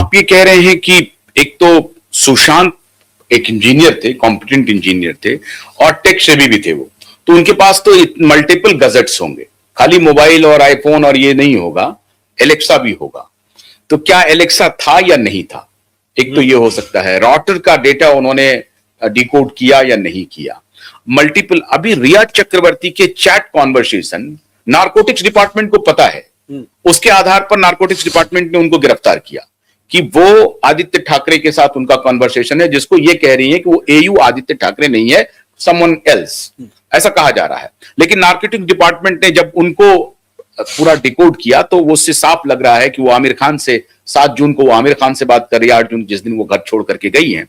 आप ये कह रहे हैं कि एक तो सुशांत एक इंजीनियर थे, कॉम्पिटेंट इंजीनियर थे और टेक सेवी भी थे वो, तो उनके पास तो मल्टीपल गैजेट्स होंगे, खाली मोबाइल और आईफोन और ये नहीं होगा, एलेक्सा भी होगा। तो क्या एलेक्सा था या नहीं था? एक तो ये हो सकता है। राउटर का डेटा उन्होंने डिकोड किया या नहीं किया। मल्टीपल, अभी रिया चक्रवर्ती के चैट कॉन्वर्सेशन नारकोटिक्स डिपार्टमेंट को पता है, उसके आधार पर नारकोटिक्स डिपार्टमेंट ने उनको गिरफ्तार किया कि वो आदित्य ठाकरे के साथ उनका कॉन्वर्सेशन है, जिसको ये कह रही है कि वो एयू आदित्य ठाकरे नहीं है, समवन एल्स, ऐसा कहा जा रहा है। लेकिन नारकोटिक्स डिपार्टमेंट ने जब उनको पूरा डिकोड किया तो वो उससे साफ लग रहा है कि वो आमिर खान से 7 जून को वो आमिर खान से बात कर रही है, 8 जून जिस दिन वो घर छोड़ करके गई हैं।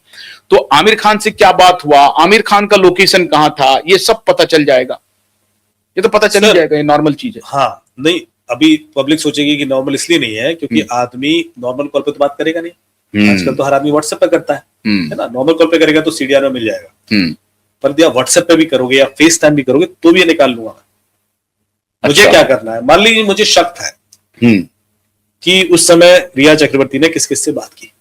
तो आमिर खान से क्या बात हुआ, आमिर खान का लोकेशन कहां था, ये सब पता चल जाएगा। ये तो पता चल ही जाएगा, ये नॉर्मल चीज है। हाँ, नहीं अभी पब्लिक सोचेगी कि नॉर्मल इसलिए नहीं है क्योंकि आदमी नॉर्मल कॉल पे तो बात करेगा नहीं। आजकल तो हर आदमी व्हाट्सएप पे करता है ना। नॉर्मल कॉल पे करेगा तो सीडीआर में मिल जाएगा, पर या व्हाट्सएप पे भी करोगे या फेस टाइम भी करोगे तो भी ये निकाल लूंगा। मुझे क्या करना है, मान लीजिए मुझे शक है कि उस समय रिया चक्रवर्ती ने किस किस से बात की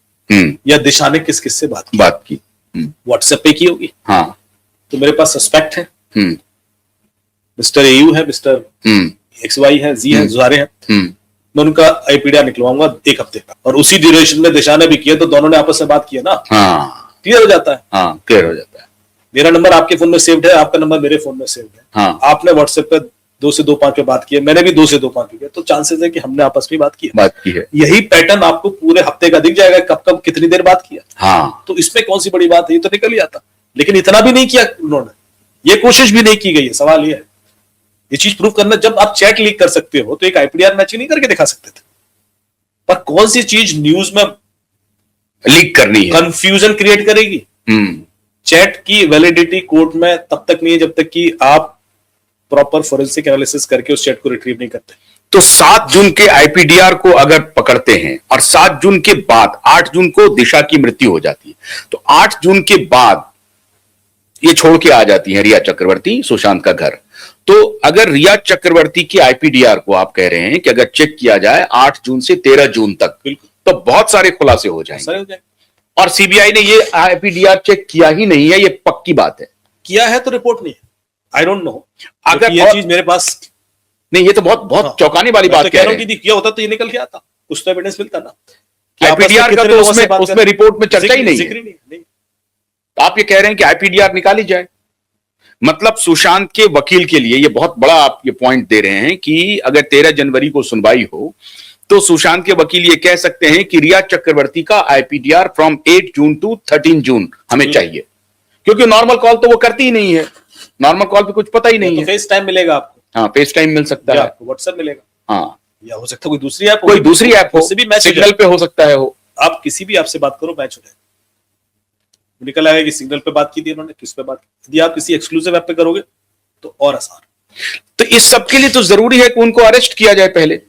या दिशा ने किस किस से बात की। व्हाट्सएप पे की होगी। हाँ, तो मेरे पास सस्पेक्ट है, मिस्टर एयू है, मिस्टर XY है, जी है, जुआरे हैं। मैं उनका आईपीडीआर निकलवाऊंगा 1 हफ्ते का, और उसी ड्यूरेशन में दिशा ने भी किया, तो दोनों ने आपस में बात किया ना। क्लियर हो जाता है। क्लियर हो जाता है। मेरा नंबर आपके फोन में सेव्ड है, आपका नंबर मेरे फोन में सेव्ड है। आपने व्हाट्सएप पे 2 से 2-5 पे बात की है, मैंने भी 2 से 2-5 पे किया, तो चांसेस है कि हमने आपस में बात की है। यही पैटर्न आपको पूरे हफ्ते का दिख जाएगा, कब कब कितनी देर बात किया। तो इसमें कौन सी बड़ी बात है, ये तो निकल ही आता। लेकिन इतना भी नहीं किया उन्होंने, ये कोशिश भी नहीं की गई है। सवाल ये है, ये चीज प्रूव करना, जब आप चैट लीक कर सकते हो तो एक आईपीडीआर मैचिंग नहीं करके दिखा सकते थे, पर कौन सी चीज न्यूज में लीक करनी है, कंफ्यूजन क्रिएट करेगी। चैट की वैलिडिटी कोर्ट में तब तक नहीं है जब तक कि आप प्रॉपर फोरेंसिक एनालिसिस करके उस चैट को रिट्रीव नहीं करते। तो 7 जून के आईपीडीआर को अगर पकड़ते हैं और 7 जून के बाद 8 जून को दिशा की मृत्यु हो जाती है, तो 8 जून के बाद ये छोड़ के आ जाती है रिया चक्रवर्ती सुशांत का घर। तो अगर रिया चक्रवर्ती की आईपीडीआर को आप कह रहे हैं कि अगर चेक किया जाए 8 जून से 13 जून तक, तो बहुत सारे खुलासे हो जाएंगे। और सीबीआई ने ये आईपीडीआर चेक किया ही नहीं है, ये पक्की बात है। किया है तो रिपोर्ट नहीं है, आई डोंट नो। अगर ये चीज मेरे पास नहीं, ये तो बहुत चौंकाने वाली बात कह रहा हूं कि किया होता तो ये निकल के आता, कुछ तो एविडेंस मिलता ना। आईपीडीआर का तो उसमें रिपोर्ट में चर्चा ही नहीं है। आप ये कह रहे हैं कि आईपीडीआर निकाली जाए, मतलब सुशांत के वकील के लिए ये बहुत बड़ा आप ये पॉइंट दे रहे हैं कि अगर 13 जनवरी को सुनवाई हो तो सुशांत के वकील ये कह सकते हैं कि रिया चक्रवर्ती का आईपीडीआर फ्रॉम 8 जून टू 13 जून हमें चाहिए, क्योंकि नॉर्मल कॉल तो वो करती ही नहीं है, नॉर्मल कॉल पे कुछ पता ही नहीं है। फेस टाइम मिलेगा आपको। हाँ, फेस टाइम मिल सकता है, व्हाट्सएप मिलेगा। हाँ, या हो सकता है कोई दूसरी ऐप हो, सिग्नल पे हो सकता है हो। आप किसी भी ऐप से बात करो, मैच हो जाए, निकल आएगा कि सिग्नल पे बात की थी उन्होंने, किस पे बात की। यदि आप किसी एक्सक्लूसिव ऐप पे करोगे तो और आसान। तो इस सब के लिए तो जरूरी है कि उनको अरेस्ट किया जाए पहले।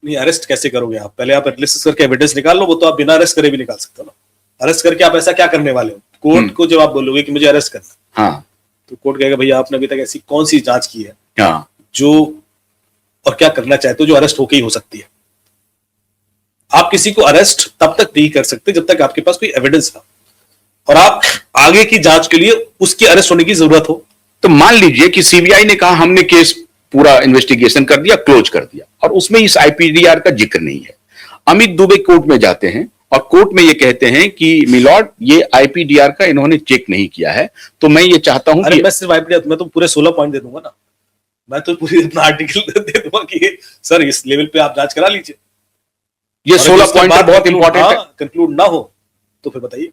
नहीं, अरेस्ट कैसे करोगे आप? पहले आप एनालिसिस करके एविडेंस निकाल लो, वो तो आप बिना अरेस्ट करे भी निकाल सकते हो ना। अरेस्ट करके आप ऐसा क्या करने वाले हो? कोर्ट को जब आप बोलोगे कि मुझे अरेस्ट करना, हाँ, तो कोर्ट कहेगा भैया आपने अभी तक ऐसी कौन सी जांच की है, हाँ, जो और क्या करना चाहते हो जो अरेस्ट होके ही हो सकती है। आप किसी को अरेस्ट तब तक नहीं कर सकते जब तक आपके पास कोई एविडेंस ना, और आप आगे की जांच के लिए उसकी अरेस्ट होने की जरूरत हो। तो मान लीजिए कि सीबीआई ने कहा हमने केस पूरा इन्वेस्टिगेशन कर दिया, क्लोज कर दिया, और उसमें इस आईपीडीआर का जिक्र नहीं है। अमित दुबे कोर्ट में जाते हैं और कोर्ट में ये कहते हैं कि मिलॉर्ड, ये आईपीडीआर का इन्होंने चेक नहीं किया है, तो मैं ये चाहता हूं कि मैं सिर्फ आईपीडीआर, मैं तो पूरे 16 पॉइंट दे दूंगा ना, मैं तो पूरी अपना आर्टिकल दे दूंगा कि सर इस लेवल पे आप जांच करा लीजिए। ये 16 पॉइंट बहुत इंपॉर्टेंट है। कंक्लूड ना हो तो फिर बताइए।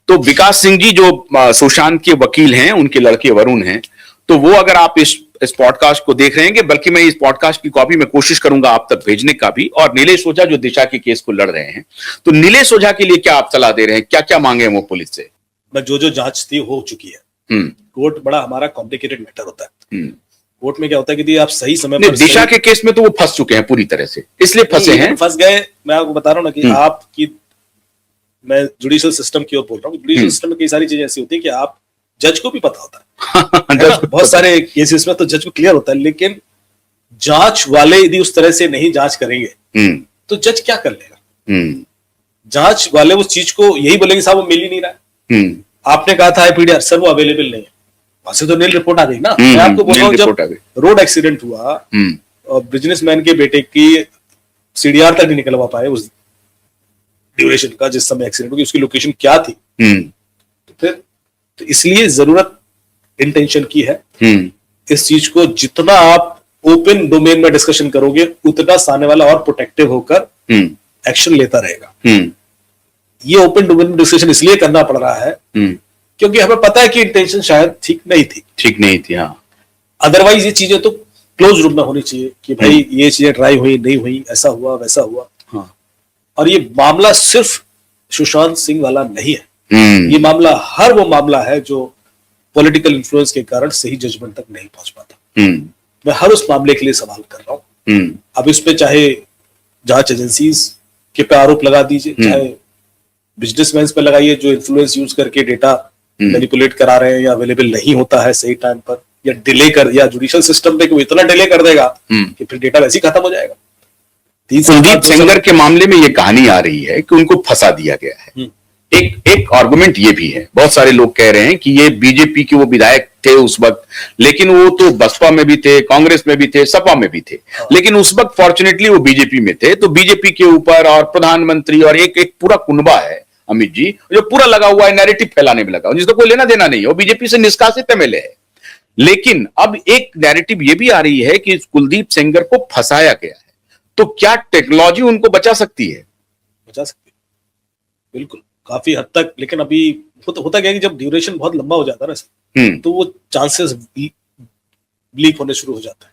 तो विकास सिंह जी जो सुशांत के वकील हैं, उनके लड़के वरुण हैं, तो वो अगर आप इस पॉडकास्ट को देख रहे हैं, बल्कि मैं इस पॉडकास्ट की कॉपी में कोशिश करूंगा आप तक भेजने का भी, और नीलेश ओझा जो दिशा के केस को लड़ रहे हैं, तो नीलेश ओझा के लिए क्या आप सलाह दे रहे हैं, क्या क्या मांगे हैं वो पुलिस से? जो जांच थी हो चुकी है। कोर्ट बड़ा हमारा कॉम्प्लिकेटेड मैटर होता है। कोर्ट में क्या होता है कि आप सही समय पर, दिशा के केस में तो वो फंस चुके हैं पूरी तरह से, इसलिए फंसे हैं, फंस गए। मैं आपको बता रहा हूं ना कि आपकी, मैं जुडिशियल सिस्टम की ओर बोल रहा हूँ। जुडिशियल सिस्टम में कई सारी चीजें ऐसी होती है कि आप जज को भी पता होता है बहुत सारे केसेस में तो जज को क्लियर होता है, लेकिन जांच वाले यदि उस तरह से नहीं जांच करेंगे तो जज क्या कर लेगा? जांच वाले उस चीज को यही बोलेंगे साहब वो मिल ही नहीं रहा है। आपने कहा था आईपीडीआर, सर वो अवेलेबल नहीं है, वहां से तो नील रिपोर्ट आ गई ना। मैं आपको बोल रहा हूँ जब रोड एक्सीडेंट हुआ और बिजनेसमैन के बेटे की सीडीआर तक नहीं निकलवा पाए उस ड्यूरेशन का जिस समय एक्सीडेंट हुआ, उसकी लोकेशन क्या थी। तो फिर तो इसलिए जरूरत इंटेंशन की है। इस चीज को जितना आप ओपन डोमेन में डिस्कशन करोगे उतना सामने वाला और प्रोटेक्टिव होकर एक्शन लेता रहेगा। ये ओपन डोमेन में डिस्कशन इसलिए करना पड़ रहा है क्योंकि हमें पता है कि इंटेंशन शायद ठीक नहीं थी। हाँ, अदरवाइज ये चीजें तो क्लोज रूम में होनी चाहिए कि भाई ये चीजें ट्राई हुई नहीं हुई, ऐसा हुआ वैसा हुआ। हाँ। और ये मामला सिर्फ सुशांत सिंह वाला नहीं है, ये मामला हर वो मामला है जो पॉलिटिकल इन्फ्लुएंस के कारण सही जजमेंट तक नहीं पहुंच पाता। मैं हर उस मामले के लिए सवाल कर रहा हूं। अब इस पे चाहे जांच एजेंसीज के पे आरोप लगा दीजिए, चाहे बिजनेसमैन पे लगाइए जो इन्फ्लुएंस यूज करके डेटा मैनिपुलेट करा रहे हैं या अवेलेबल नहीं होता है सही टाइम पर, या डिले कर, या जुडिशियल सिस्टम पे इतना डिले कर देगा कि फिर डेटा वैसे ही खत्म हो जाएगा। कुलदीप सेंगर के मामले में ये कहानी आ रही है कि उनको फंसा दिया गया है। एक आर्गुमेंट ये भी है, बहुत सारे लोग कह रहे हैं कि ये बीजेपी के वो विधायक थे उस वक्त, लेकिन वो तो बसपा में भी थे, कांग्रेस में भी थे, सपा में भी थे, लेकिन उस वक्त फॉर्चुनेटली वो बीजेपी में थे। तो बीजेपी के ऊपर और प्रधानमंत्री और एक पूरा कुनबा है अमित जी जो पूरा लगा हुआ है नैरेटिव फैलाने में लगा, जिसको कोई लेना देना नहीं है, वो बीजेपी से निष्कासित एमएलए है। लेकिन अब एक नैरेटिव ये भी आ रही है कि कुलदीप सेंगर को फंसाया गया है, तो क्या टेक्नोलॉजी उनको बचा सकती है? बचा सकती है बिल्कुल, काफी हद तक। लेकिन अभी होता क्या है कि जब ड्यूरेशन बहुत लंबा हो जाता है ना तो वो चांसेस लीक होने शुरू हो जाता है,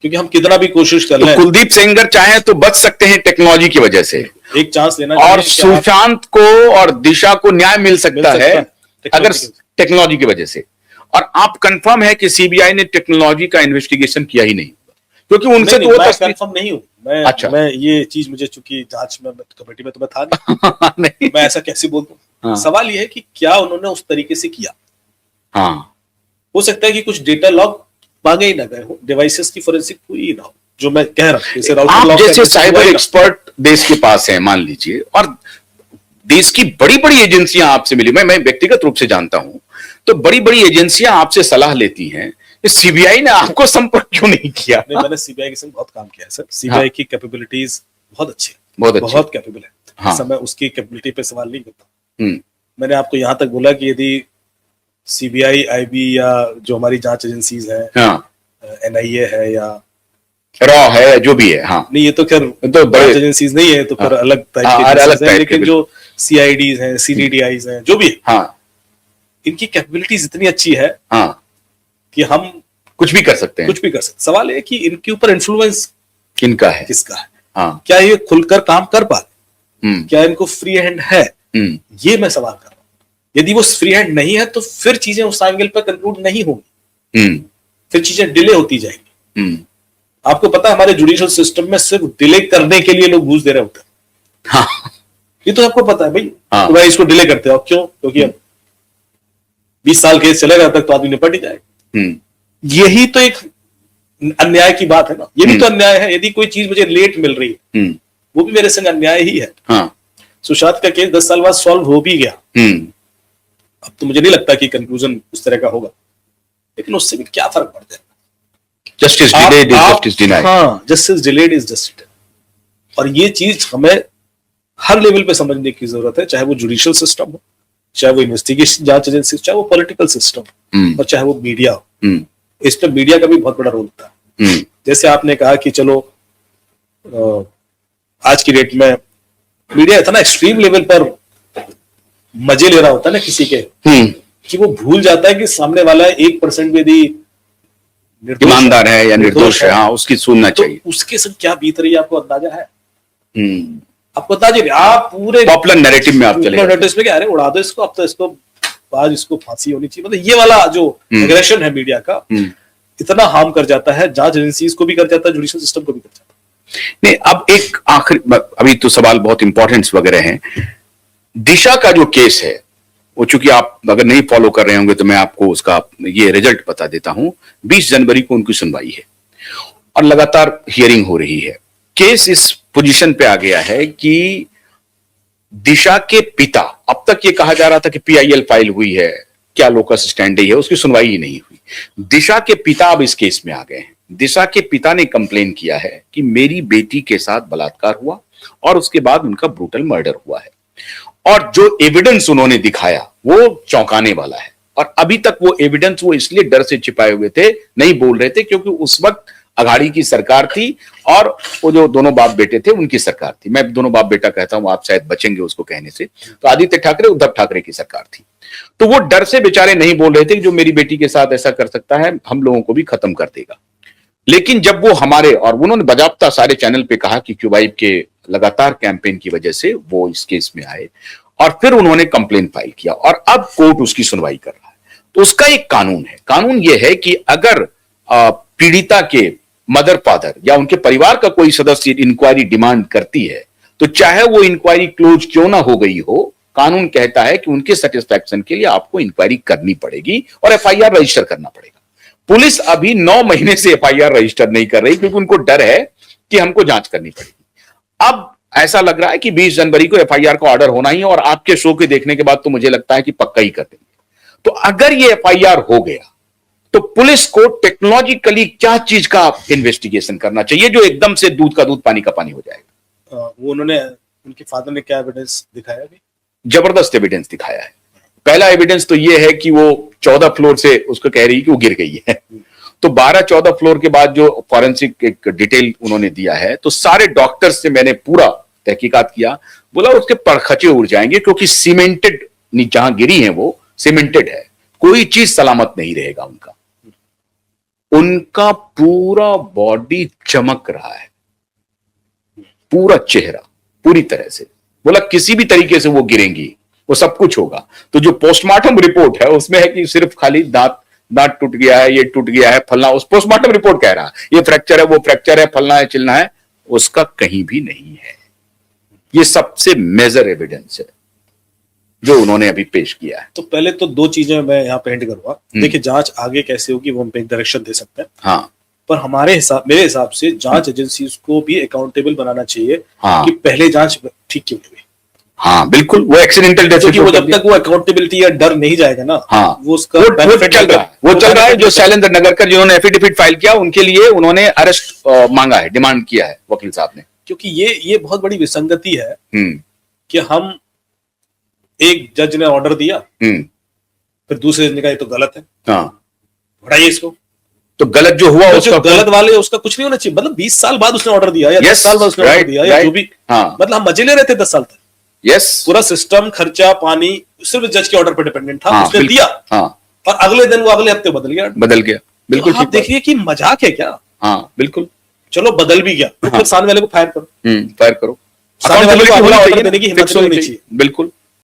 क्योंकि हम कितना भी कोशिश कर लें। कुलदीप सेंगर चाहे तो बच सकते हैं टेक्नोलॉजी की वजह से, एक चांस लेना, और सुशांत को और दिशा को न्याय मिल सकता है अगर टेक्नोलॉजी की वजह से। और आप कंफर्म है कि सीबीआई ने टेक्नोलॉजी का इन्वेस्टिगेशन किया ही नहीं, क्योंकि उनसे तो कंफर्म नहीं हूं मैं। अच्छा, मैं ये चीज मुझे चूंकि जांच में कमेटी में तो मैं था नहीं, मैं ऐसा कैसे बोल दूं। हाँ। सवाल ये है कि क्या उन्होंने उस तरीके से किया। हाँ, हो सकता है कि कुछ डेटा लॉग मांगे ही ना गए हो, डिवाइसेस की फोरेंसिक हुई ही ना हो, जो मैं कह रहा हूं। आप जैसे साइबर एक्सपर्ट देश के पास है मान लीजिए, और देश की बड़ी बड़ी एजेंसियां आपसे मिली, मैं व्यक्तिगत रूप से जानता हूं, तो बड़ी बड़ी एजेंसियां आपसे सलाह लेती हैं, सीबीआई ने आपको संपर्क क्यों नहीं किया? नहीं, मैंने सीबीआई के संग बहुत काम किया है सर। सीबीआई की कैपेबिलिटीज बहुत अच्छी है, बहुत कैपेबल है। हाँ। समय उसकी कैपेबिलिटी पे सवाल नहीं करता। मैंने आपको यहां तक बोला कि यदि सीबीआई, आईबी या जो हमारी जांच एजेंसीज है, एनआईए है या रॉ है, जो भी है, हाँ, नहीं ये तो खैर तो बड़ी एजेंसीज नहीं है, तो फिर अलग टाइप के, लेकिन जो सीआईडीज हैं, सीडीडीआईज हैं, जो भी है, हाँ, इनकी कैपेबिलिटीज इतनी अच्छी है कि हम कुछ भी कर सकते हैं, कुछ भी कर सकते। सवाल है कि इनके ऊपर इन्फ्लुएंस किनका है, किसका है। हाँ, क्या ये खुलकर काम कर पा रहे, क्या इनको फ्री हैंड है, ये मैं सवाल कर रहा हूं। यदि वो फ्री हैंड नहीं है तो फिर चीजें उस एंगल पर कंक्लूड नहीं होंगी, फिर चीजें डिले होती जाएंगी। आपको पता है हमारे जुडिशियल सिस्टम में सिर्फ डिले करने के लिए लोग घूस दे रहे होते हैं। हाँ, ये तो आपको पता है भाई। हाँ। तो भाई इसको डिले करते हो, क्यों? क्योंकि अब 20 साल केस चलेगा तक तो आदमी निपट ही जाएगा। यही तो एक अन्याय की बात है ना, ये भी तो अन्याय है। यदि कोई चीज मुझे लेट मिल रही है वो भी मेरे संग अन्याय ही है। हाँ। सुशांत का केस 10 साल बाद सॉल्व हो भी गया, अब तो मुझे नहीं लगता कि कंक्लूजन उस तरह का होगा, लेकिन उससे भी क्या फर्क पड़ता है। Justice delayed is justice denied. हाँ, जस्टिस डिलेड इज जस्टिस। और ये चीज हमें हर लेवल पे समझने की जरूरत है, चाहे वो जुडिशियल सिस्टम हो, चाहे वो इन्वेस्टिगेशन जांच एजेंसी, चाहे वो पॉलिटिकल सिस्टम और चाहे वो मीडिया हो। इस पर मीडिया का भी बहुत बड़ा रोल होता है। जैसे आपने कहा कि चलो आज की डेट में मीडिया इतना एक्सट्रीम लेवल पर मजे ले रहा होता है ना किसी के, कि वो भूल जाता है कि सामने वाला 1% भी यदि ईमानदार है या निर्दोष है, हाँ, उसकी सुनना चाहिए। तो उसके संग क्या बीत रही है आपको अंदाजा है? आपको अंदाजा, आप पूरे पॉपुलर नैरेटिव में आप चले नैरेटिव में क्या, अरे उड़ा दो इसको, अब तो इसको आज इसको फांसी होनी चाहिए। मतलब ये वाला जो एग्रेशन है मीडिया का इतना हार्म कर जाता है, जांच एजेंसीज को भी कर जाता है, जुडिशियल सिस्टम को भी कर जाता है। नहीं, अब एक आखिरी, अभी तो सवाल बहुत इंपॉर्टेंट वगैरह हैं। दिशा का जो केस है वो, चूंकि आप अगर नहीं फॉलो कर रहे होंगे तो मैं आपको उसका ये रिजल्ट बता देता हूं। 20 जनवरी को उनकी सुनवाई है और लगातार हियरिंग हो रही है। केस इस पोजीशन पे आ गया है कि दिशा के पिता, अब तक ये कहा जा रहा था कि पीआईएल फाइल हुई है, क्या लोकस स्टैंडी है, उसकी सुनवाई ही नहीं हुई। दिशा के पिता अब इस केस में आ गए हैं। दिशा के पिता ने कंप्लेन किया है कि मेरी बेटी के साथ बलात्कार हुआ और उसके बाद उनका ब्रूटल मर्डर हुआ है, और जो एविडेंस उन्होंने दिखाया वो चौंकाने वाला है। और अभी तक वो एविडेंस वो इसलिए डर से छिपाए हुए थे, नहीं बोल रहे थे, क्योंकि उस वक्त अघाड़ी की सरकार थी और वो जो दोनों बाप बेटे थे उनकी सरकार थी। मैं दोनों बाप बेटा कहता हूं, आप शायद बचेंगे उसको कहने से, तो आदित्य ठाकरे उद्धव ठाकरे की सरकार थी। तो वो डर से बेचारे नहीं बोल रहे थे कि जो मेरी बेटी के साथ ऐसा कर सकता है हम लोगों को भी खत्म कर देगा। लेकिन जब वो हमारे, और उन्होंने बजाबता सारे चैनल पे कहा कि क्यूबाइब के लगातार कैंपेन की वजह से वो इस केस में आए, और फिर उन्होंने कंप्लेन फाइल किया और अब कोर्ट उसकी सुनवाई कर रहा है। तो उसका एक कानून है, कानून यह है कि अगर पीड़िता के मदर फादर या उनके परिवार का कोई सदस्य इंक्वायरी डिमांड करती है, तो चाहे वो इंक्वायरी क्लोज क्यों ना हो गई हो, कानून कहता है कि उनके सेटिस्फैक्शन के लिए आपको इंक्वायरी करनी पड़ेगी और एफआईआर रजिस्टर करना पड़ेगा। पुलिस अभी 9 महीने से एफआईआर रजिस्टर नहीं कर रही, क्योंकि उनको डर है कि हमको जांच करनी पड़ेगी। अब ऐसा लग रहा है कि 20 जनवरी को एफआईआर का ऑर्डर होना ही, और आपके शो के देखने के बाद तो मुझे लगता है कि पक्का ही कर देंगे। तो अगर ये एफआईआर हो गया तो पुलिस को टेक्नोलॉजिकली क्या चीज का इन्वेस्टिगेशन करना चाहिए जो एकदम से दूध का दूध पानी का पानी हो जाएगा। वो उन्होंने, उनके फादर ने क्या एविडेंस दिखाया अभी? जबरदस्त एविडेंस दिखाया है। पहला एविडेंस तो ये है कि वो 14 फ्लोर से उसको कह रही है कि वो गिर गई है। तो 12-14 फ्लोर के बाद जो फॉरेंसिक एक डिटेल उन्होंने दिया है, तो सारे डॉक्टर्स से मैंने पूरा तहकीकात किया, बोला उसके परखचे उड़ जाएंगे, क्योंकि सीमेंटेड, जहां गिरी है वो सीमेंटेड है, कोई चीज सलामत नहीं रहेगा उनका। उनका पूरा बॉडी चमक रहा है, पूरा चेहरा पूरी तरह से, बोला किसी भी तरीके से वो गिरेंगी, वो सब कुछ होगा। तो जो पोस्टमार्टम रिपोर्ट है उसमें है कि सिर्फ खाली दांत टूट गया है, ये टूट गया है, फलना, उस पोस्टमार्टम रिपोर्ट कह रहा है ये फ्रैक्चर है, वो फ्रैक्चर है, फलना है, चिलना है, उसका कहीं भी नहीं है। ये सबसे मेजर एविडेंस है जो उन्होंने अभी पेश किया है। तो पहले तो 2 चीजें मैं यहाँ पे हिंट करूंगा। देखिए, जांच आगे कैसे होगी वो हम पे एक डायरेक्शन दे सकते हैं। हाँ, पर मेरे हिसाब से जांच एजेंसी को भी अकाउंटेबल बनाना चाहिए। हाँ, कि पहले जांच ठीक क्यों नहीं हुई। हाँ बिल्कुल, वो एक्सीडेंटल डेथ, क्योंकि वो जब तक वो अकाउंटेबिलिटी या डर नहीं जाएगा ना, हाँ, वो उसका वो चल रहा है। जो शैलेंद्र नगरकर जिन्होंने एफिडेविट फाइल किया, उनके लिए उन्होंने अरेस्ट मांगा है, डिमांड किया है वकील साहब ने। क्योंकि ये बहुत बड़ी विसंगति है कि हम, एक जज ने ऑर्डर दिया, फिर दूसरे जज ने कहा ये तो गलत है, हाँ, हटाइए इसको। तो गलत जो हुआ, तो उसका गलत वाले उसका कुछ नहीं होना चाहिए। मतलब 20 साल बाद उसने ऑर्डर दिया या 10 साल बाद उसने ऑर्डर दिया या जो भी, मतलब हम मजे ले रहे थे 10 साल तक। पूरा सिस्टम, खर्चा पानी सिर्फ जज के ऑर्डर पर डिपेंडेंट था। उसने दिया, और अगले दिन वो अगले हफ्ते बदल गया। बिल्कुल, आप देखिए कि मजाक है क्या। हाँ बिल्कुल, चलो बदल भी गया तो फिर सामने वाले को फायर करो, फायर करो, सामने वाले को ऑर्डर देने की हिम्मत होनी चाहिए। बिल्कुल।